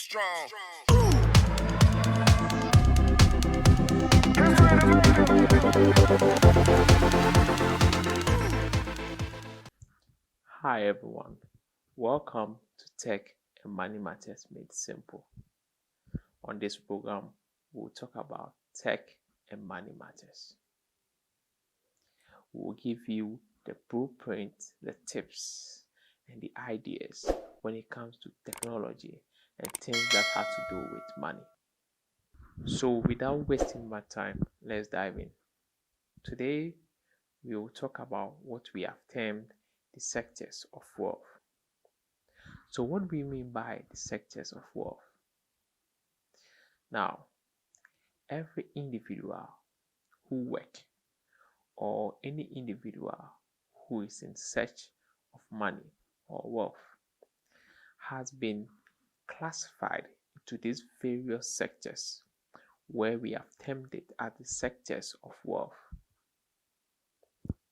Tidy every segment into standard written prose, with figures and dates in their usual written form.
strong. Hi everyone, welcome to Tech and Money Matters Made Simple. On this program, we'll talk about tech and money matters. We'll give you the blueprint, the tips, and the ideas when it comes to technology and things that have to do with money. So, without wasting my time, let's dive in. Today, we will talk about what we have termed the sectors of wealth. So, what do we mean by the sectors of wealth? Now, every individual who works or any individual who is in search of money or wealth has been classified into these various sectors where we have termed it as the sectors of wealth.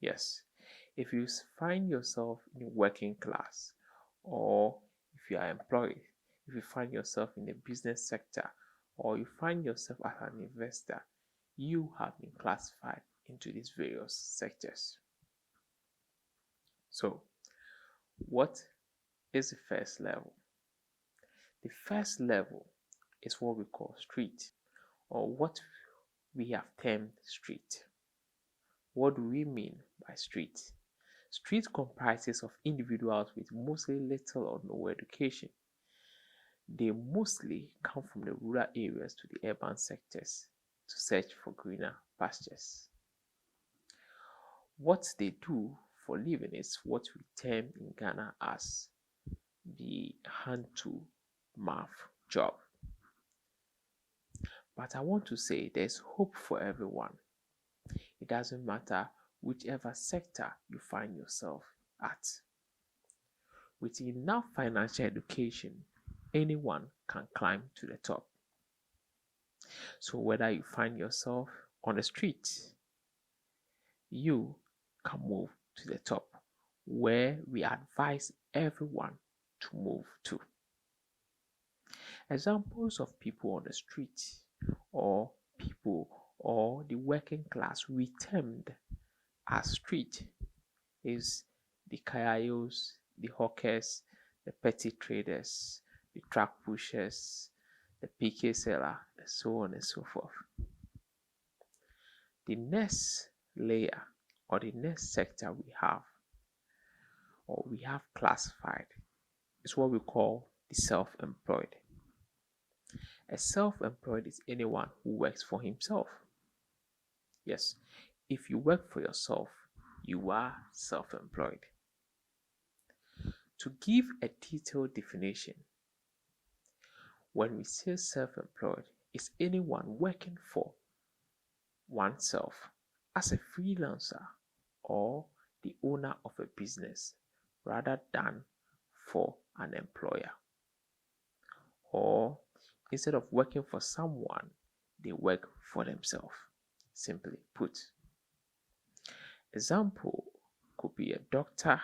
Yes, if you find yourself in the working class or if you are employed, if you find yourself in the business sector or you find yourself as an investor, you have been classified into these various sectors. So, what is the first level? The first level is what we call street, or what we have termed street. What do we mean by street? Street comprises of individuals with mostly little or no education. They mostly come from the rural areas to the urban sectors to search for greener pastures. What they do for living is what we term in Ghana as the hand to mouth job. But I want to say there's hope for everyone. It doesn't matter whichever sector you find yourself at. With enough financial education, anyone can climb to the top. So whether you find yourself on the street, you can move to the top, where we advise everyone to move to. Examples of people on the street or people or the working class we termed as street is the kayayos, the hawkers, the petty traders, the truck pushers, the PK seller, and so on and so forth. The next layer or the next sector we have or we have classified is what we call the self-employed. A self-employed is anyone who works for himself. Yes, if you work for yourself, you are self-employed. To give a detailed definition, when we say self-employed, it's anyone working for oneself as a freelancer or the owner of a business rather than for an employer. Or instead of working for someone, they work for themselves, simply put. Example could be a doctor,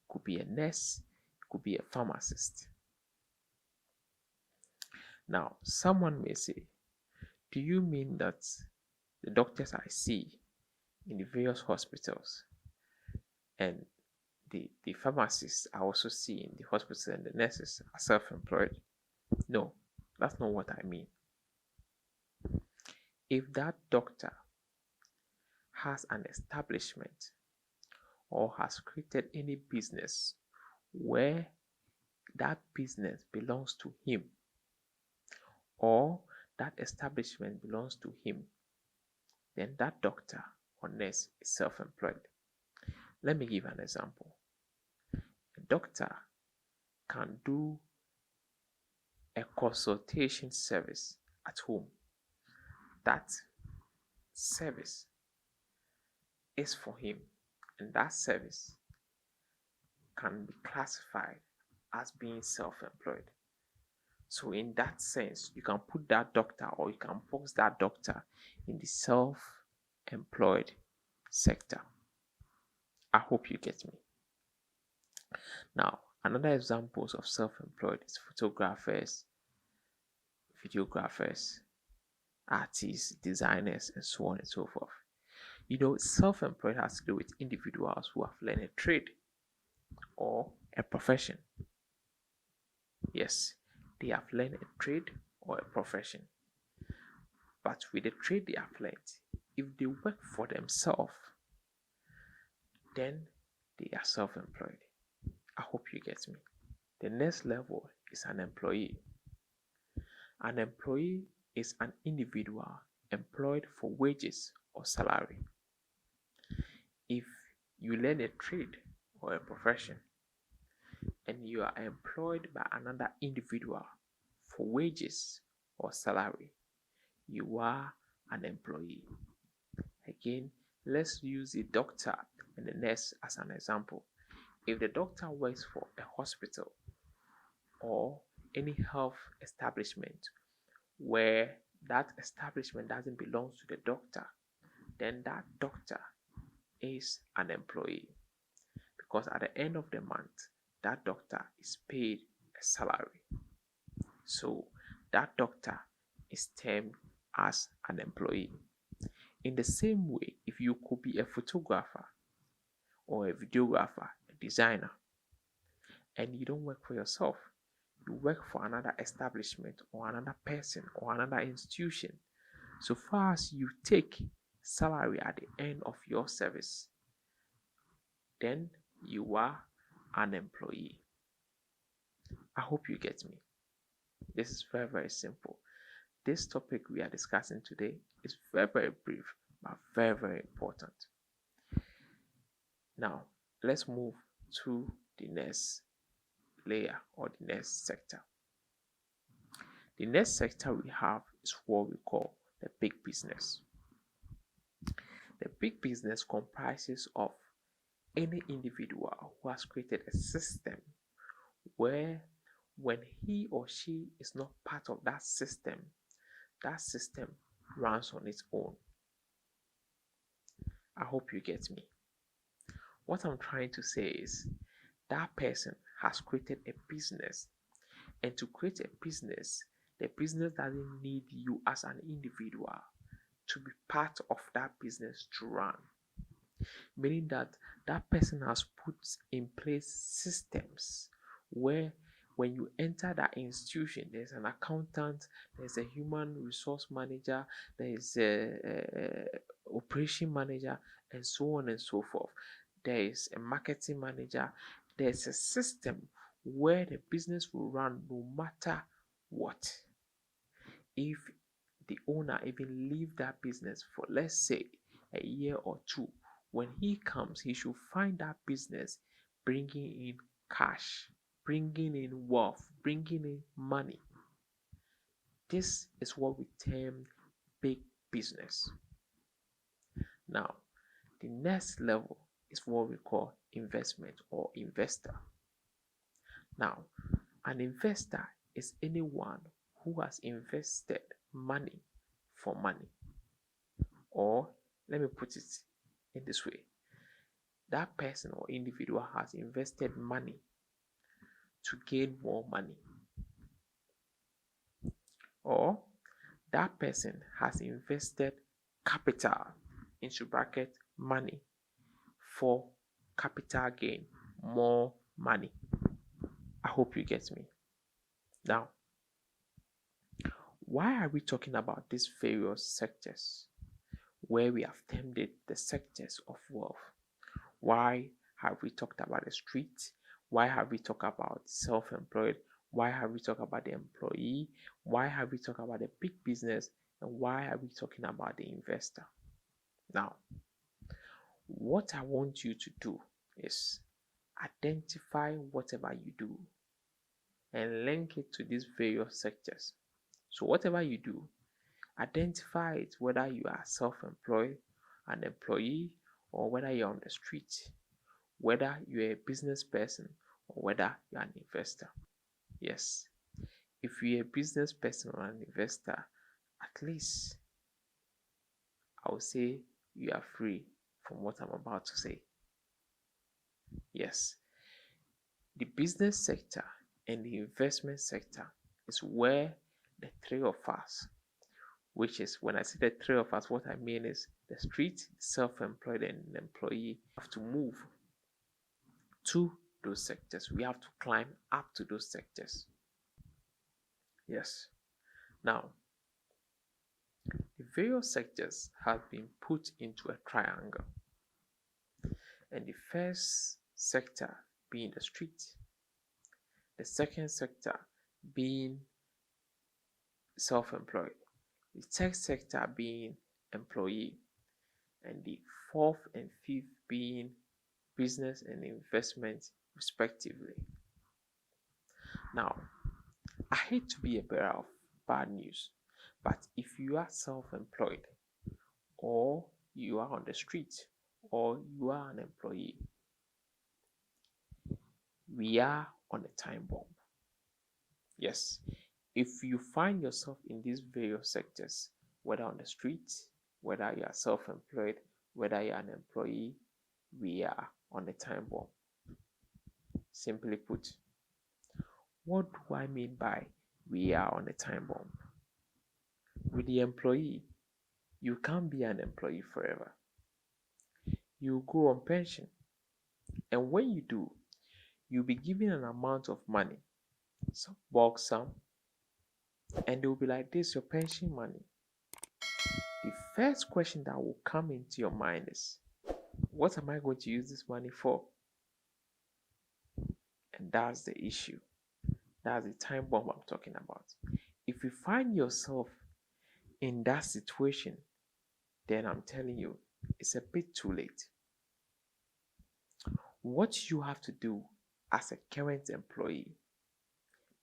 could be a nurse, could be a pharmacist. Now, someone may say, do you mean that the doctors I see in the various hospitals and the pharmacists I also see in the hospitals and the nurses are self-employed? No, that's not what I mean. If that doctor has an establishment or has created any business where that business belongs to him or that establishment belongs to him, then that doctor or nurse is self-employed. Let me give an example. A doctor can do a consultation service at home. That service is for him, and that service can be classified as being self-employed. So in that sense, you can put that doctor or you can box that doctor in the self-employed sector. I hope you get me. Now, another examples of self-employed is photographers, videographers, artists, designers, and so on and so forth. Self-employed has to do with individuals who have learned a trade or a profession. Yes, they have learned a trade or a profession. But with the trade they have learned, if they work for themselves, then they are self-employed. I hope you get me. The next level is an employee. An employee is an individual employed for wages or salary. If you learn a trade or a profession and you are employed by another individual for wages or salary, you are an employee. Again, let's use the doctor and the nurse as an example. If the doctor works for a hospital or any health establishment where that establishment doesn't belong to the doctor, then that doctor is an employee, because at the end of the month, that doctor is paid a salary. So that doctor is termed as an employee. In the same way, if you could be a photographer or a videographer, a designer, and you don't work for yourself, you work for another establishment or another person or another institution, so far as you take salary at the end of your service, then you are an employee. I hope you get me. This is very, very simple. This topic we are discussing today is very, very brief, but very, very important. Now, let's move to the next layer or the next sector. The next sector we have is what we call the big business. The big business comprises of any individual who has created a system where when he or she is not part of that system runs on its own. I hope you get me. What I'm trying to say is that person has created a business, and to create a business, the business doesn't need you as an individual to be part of that business to run. Meaning that that person has put in place systems where when you enter that institution, there's an accountant, there's a human resource manager, there's a operation manager, and so on and so forth. There is a marketing manager. There's a system where the business will run no matter what. If the owner even leave that business for, let's say, a year or two, when he comes, he should find that business bringing in cash, bringing in wealth, bringing in money. This is what we term big business. Now, the next level is what we call investment or investor. Now, an investor is anyone who has invested money for money. Or let me put it in this way: that person or individual has invested money to gain more money. Or that person has invested capital, into bracket money, for capital gain, more money. I hope you get me. Now, why are we talking about these various sectors where we have termed it the sectors of wealth? Why have we talked about the street? Why have we talked about self-employed? Why have we talked about the employee? Why have we talked about the big business? And why are we talking about the investor? Now, what I want you to do is identify whatever you do and link it to these various sectors. So whatever you do, identify it, whether you are self-employed, an employee, or whether you're on the street, whether you're a business person, or whether you're an investor. Yes, if you're a business person or an investor, at least I would say you are free from what I'm about to say. Yes, the business sector and the investment sector is where the three of us, which is, when I say the three of us, what I mean is the street, self-employed, and employee have to move to those sectors. We have to climb up to those sectors. Yes. Now, the various sectors have been put into a triangle, and the first sector being the street, the second sector being self-employed, the third sector being employee, and the fourth and fifth being business and investment, respectively. Now, I hate to be a bearer of bad news, but if you are self-employed, or you are on the street, or you are an employee, we are on a time bomb. Yes, if you find yourself in these various sectors, whether on the street, whether you are self-employed, whether you are an employee, we are on a time bomb. Simply put, what do I mean by we are on a time bomb? With the employee, you can't be an employee forever. You go on pension, and when you do, you'll be given an amount of money, some bulk sum, and they'll be like, this your pension money. The first question that will come into your mind is, what am I going to use this money for? And that's the issue. That's the time bomb I'm talking about. If you find yourself in that situation, then I'm telling you, it's a bit too late. What you have to do as a current employee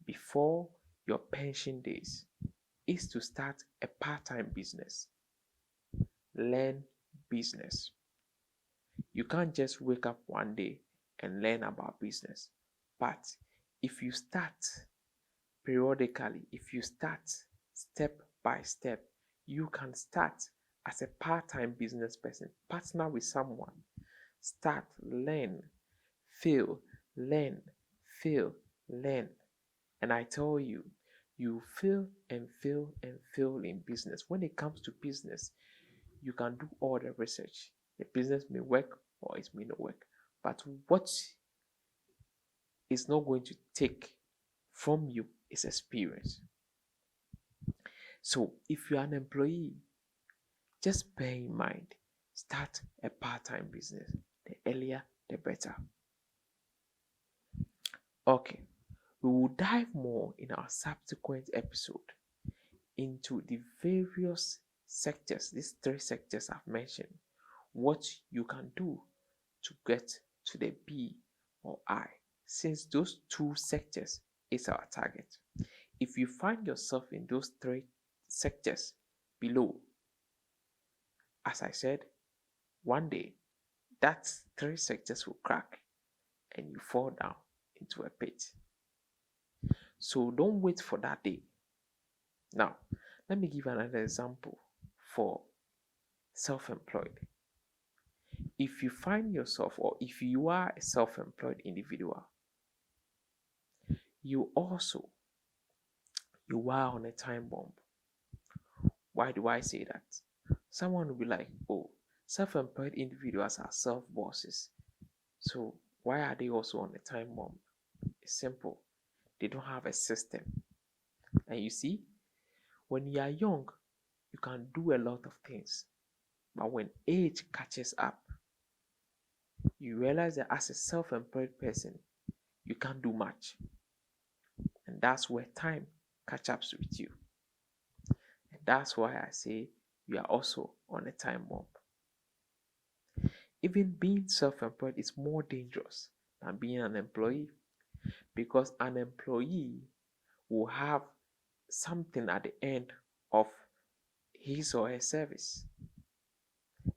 before your pension days is to start a part-time business. Learn business. You can't just wake up one day and learn about business. But if you start periodically, if you start step by step, you can start as a part-time business person. Partner with someone. Start, learn, fail, learn, fail, learn. And I tell you, you fail and fail and fail in business. When it comes to business, you can do all the research. The business may work or it may not work. But what is not going to take from you is experience. So if you are an employee, just bear in mind, start a part-time business. The earlier, the better. Okay, we will dive more in our subsequent episode into the various sectors, these three sectors I've mentioned, what you can do to get to the B or I, since those two sectors is our target. If you find yourself in those three sectors below, as I said, one day that three sectors will crack and you fall down into a pit. So don't wait for that day. Now, let me give another example for self-employed. If you find yourself, or if you are a self-employed individual, you are on a time bomb. Why do I say that? Someone will be like, oh, self-employed individuals are self-bosses, so why are they also on a time bomb? It's simple. They don't have a system. And you see, when you are young, you can do a lot of things. But when age catches up, you realize that as a self-employed person, you can't do much. And that's where time catches up with you. And that's why I say you are also on a time bomb. Even being self-employed is more dangerous than being an employee, because an employee will have something at the end of his or her service.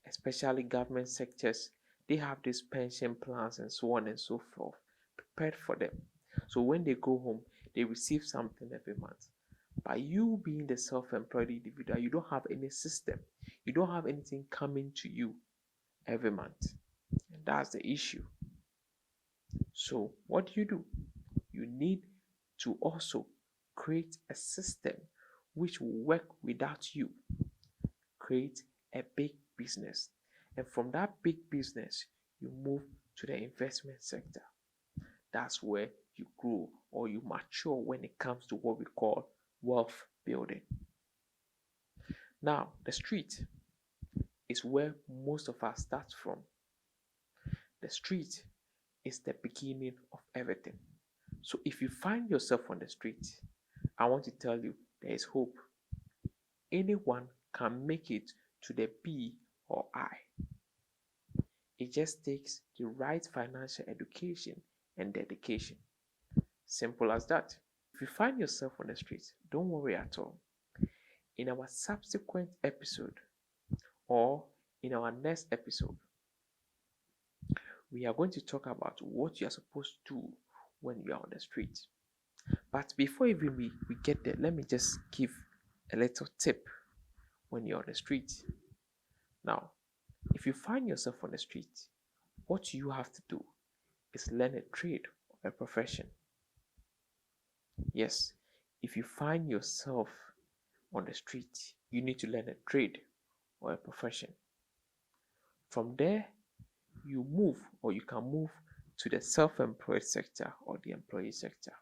Especially government sectors, they have these pension plans and so on and so forth prepared for them. So when they go home, they receive something every month. By you being the self-employed individual, you don't have any system. You don't have anything coming to you every month. And that's the issue. So what do? You need to also create a system which will work without you. Create a big business. And from that big business, you move to the investment sector. That's where you grow or you mature when it comes to what we call wealth building. Now, the street is where most of us start from. The street is the beginning of everything. So if you find yourself on the street, I want to tell you there is hope. Anyone can make it to the B or I. It just takes the right financial education and dedication. Simple as that. If you find yourself on the street, don't worry at all. In our subsequent episode or in our next episode, we are going to talk about what you are supposed to do when you are on the street. But before even we get there, let me just give a little tip when you're on the street. Now, if you find yourself on the street, what you have to do is learn a trade or a profession. Yes, if you find yourself on the street, you need to learn a trade or a profession. From there, you move or you can move to the self-employed sector or the employee sector.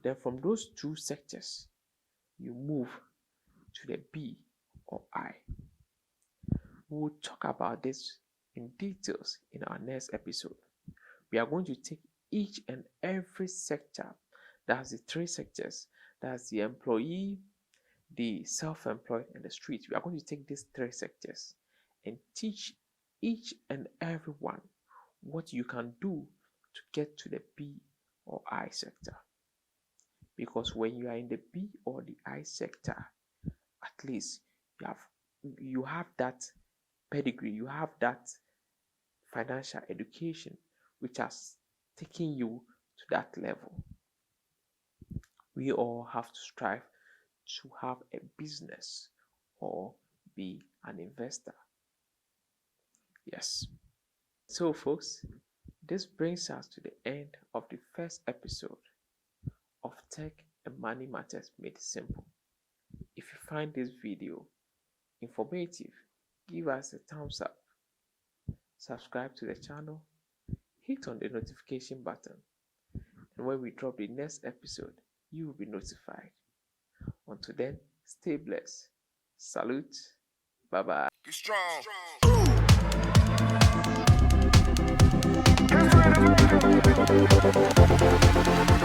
Then from those two sectors, you move to the B or I. We will talk about this in details in our next episode. We are going to take each and every sector, that's the three sectors, that's the employee, the self-employed, and the street. We are going to take these three sectors and teach each and every one what you can do to get to the B or I sector. Because when you are in the B or the I sector, at least you have that pedigree, you have that financial education which has taken you to that level. We all have to strive to have a business or be an investor. Yes. So folks, this brings us to the end of the first episode of Tech and Money Matters Made Simple. If you find this video informative, give us a thumbs up, subscribe to the channel, hit on the notification button, and when we drop the next episode, you will be notified. Until then, stay blessed. Salute. Bye-bye. Be strong. Be strong.